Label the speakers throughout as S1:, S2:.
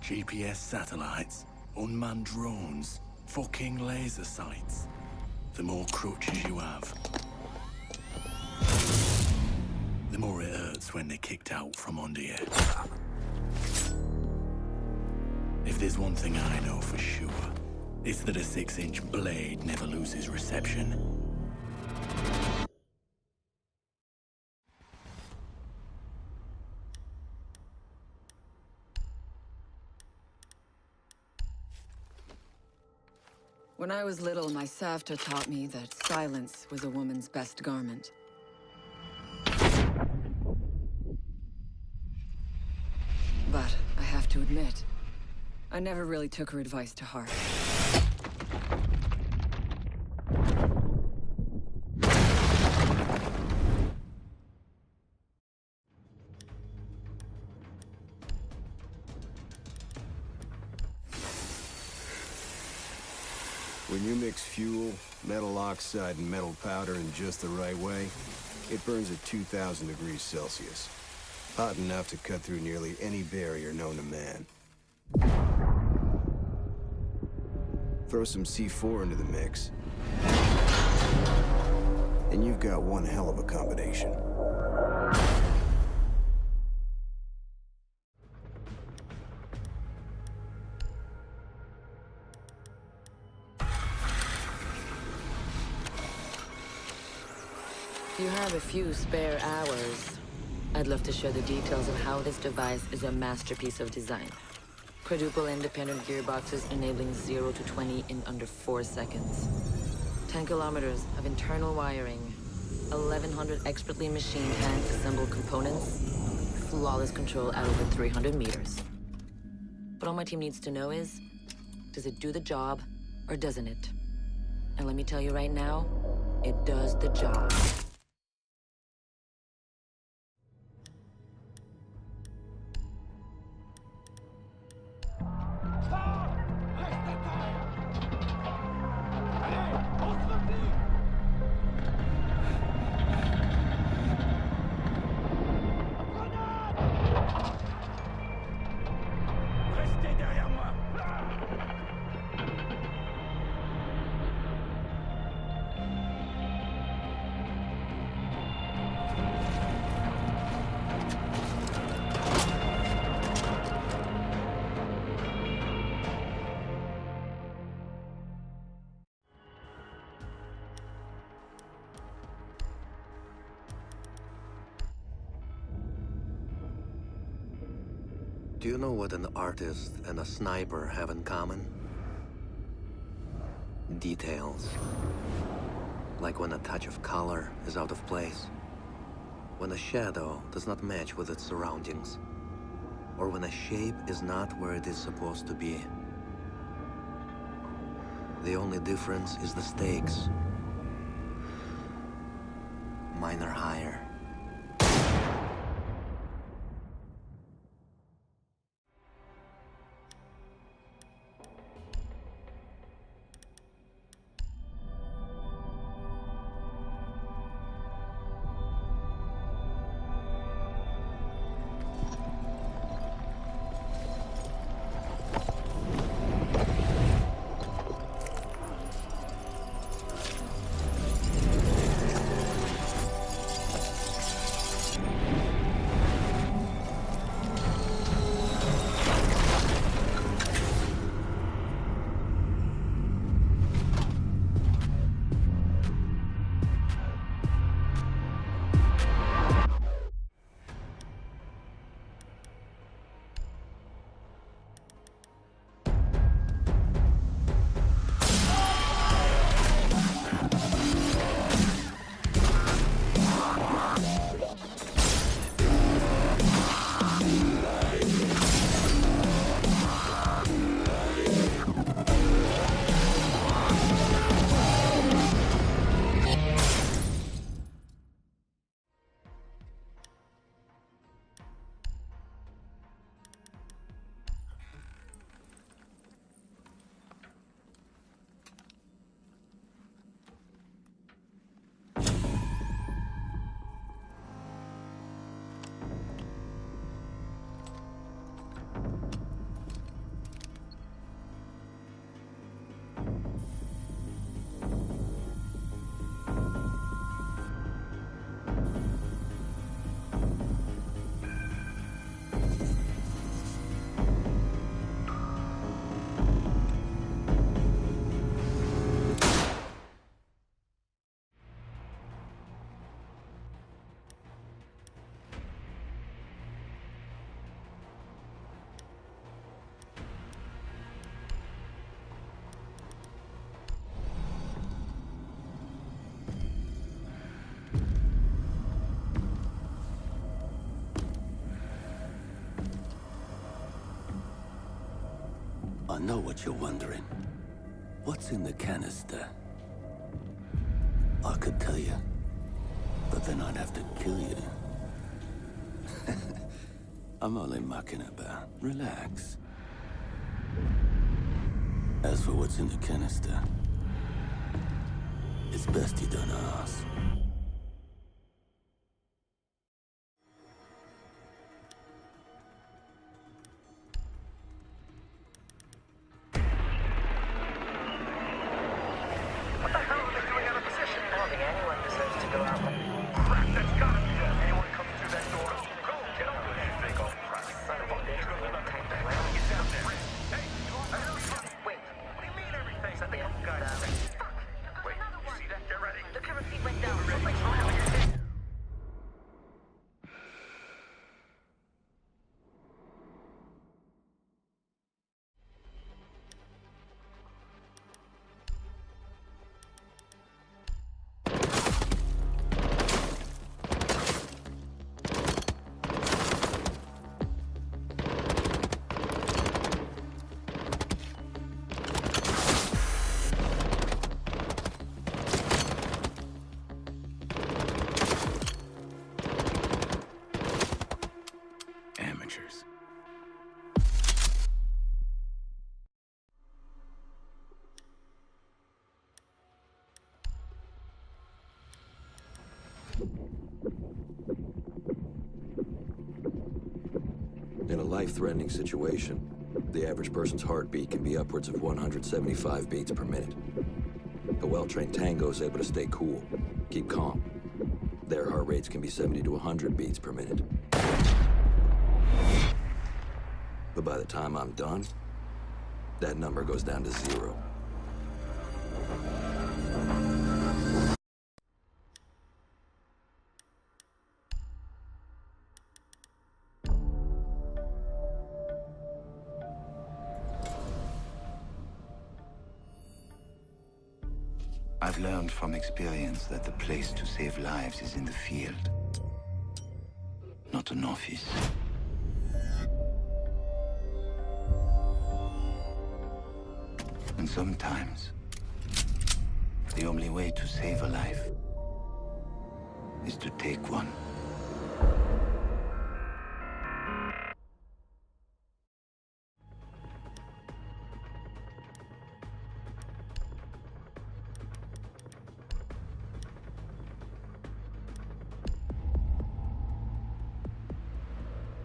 S1: GPS satellites, unmanned drones, fucking laser sights. The more crutches you have, the more it hurts when they're kicked out from under you. If there's one thing I know for sure, it's that a 6-inch blade never loses reception.
S2: When I was little, my Savta taught me that silence was a woman's best garment. But I have to admit, I never really took her advice to heart.
S3: When you mix fuel, metal oxide, and metal powder in just the right way, it burns at 2,000 degrees Celsius. Hot enough to cut through nearly any barrier known to man. Throw some C4 into the mix, and you've got one hell of a combination.
S4: If you have a few spare hours, I'd love to share the details of how this device is a masterpiece of design. Quadruple independent gearboxes enabling 0 to 20 in under 4 seconds. 10 kilometers of internal wiring, 1,100 expertly machined hand-assembled components, flawless control at over 300 meters. But all my team needs to know is, does it do the job or doesn't it? And let me tell you right now, it does the job.
S5: Do you know what an artist and a sniper have in common? Details. Like when a touch of color is out of place, when a shadow does not match with its surroundings, or when a shape is not where it is supposed to be. The only difference is the stakes. Mine are higher.
S1: know what you're wondering. What's in the canister? I could tell you, but then I'd have to kill you. I'm only mucking about. Relax. As for what's in the canister, it's best you don't ask.
S6: What the hell are they doing out of position? I don't think anyone deserves to go out. Crap, that's gotta be it. Anyone coming through that door? Go, get up there. Big old crap. Son of a bitch, we have time to run. Get down there. Hey, I heard you. Wait, what do you mean everything? Set the up guys. Fuck. Wait, you see that? Get ready. The camera feed went down. Ready.
S1: Amateurs.
S7: In a life-threatening situation, the average person's heartbeat can be upwards of 175 beats per minute. A well-trained tango is able to stay cool, keep calm. Their heart rates can be 70 to 100 beats per minute. But by the time I'm done, that number goes down to 0.
S8: I've learned from experience that the place to save lives is in the field, not an office. And sometimes, the only way to save a life is to take one.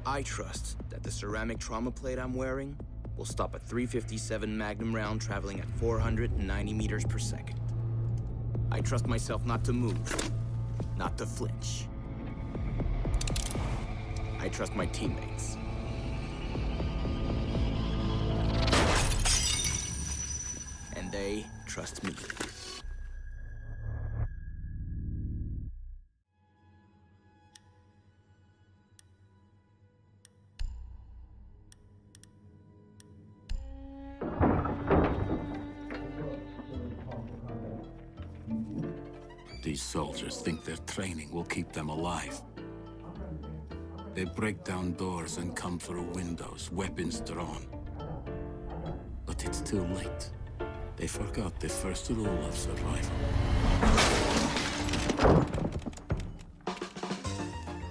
S9: I trust that the ceramic trauma plate I'm wearing will stop a .357 Magnum round traveling at 490 meters per second. I trust myself not to move, not to flinch. I trust my teammates. And they trust me.
S1: These soldiers think their training will keep them alive. They break down doors and come through windows, weapons drawn. But it's too late. They forgot the first rule of survival.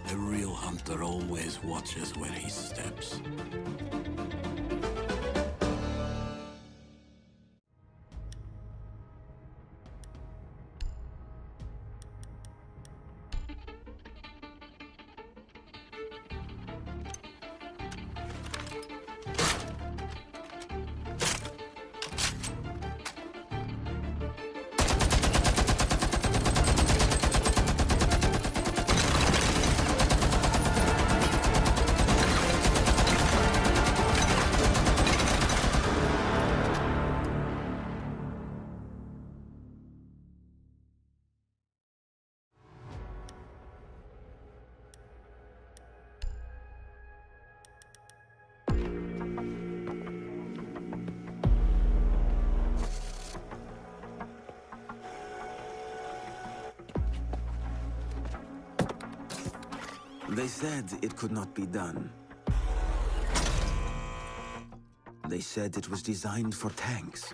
S1: The real hunter always watches where he steps.
S8: They said it could not be done.
S10: They said it was designed for tanks.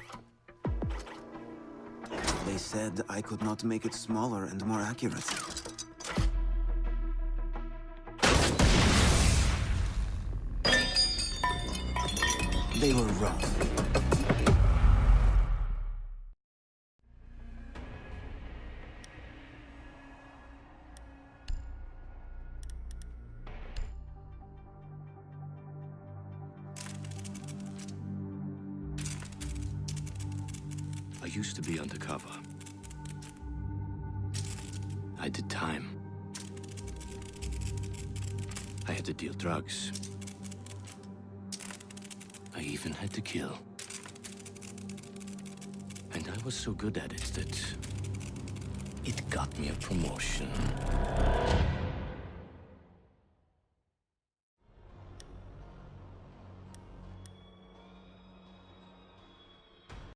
S10: They said I could not make it smaller and more accurate. They were wrong.
S1: I used to be undercover. I did time. I had to deal drugs. I even had to kill. And I was so good at it that it got me a promotion.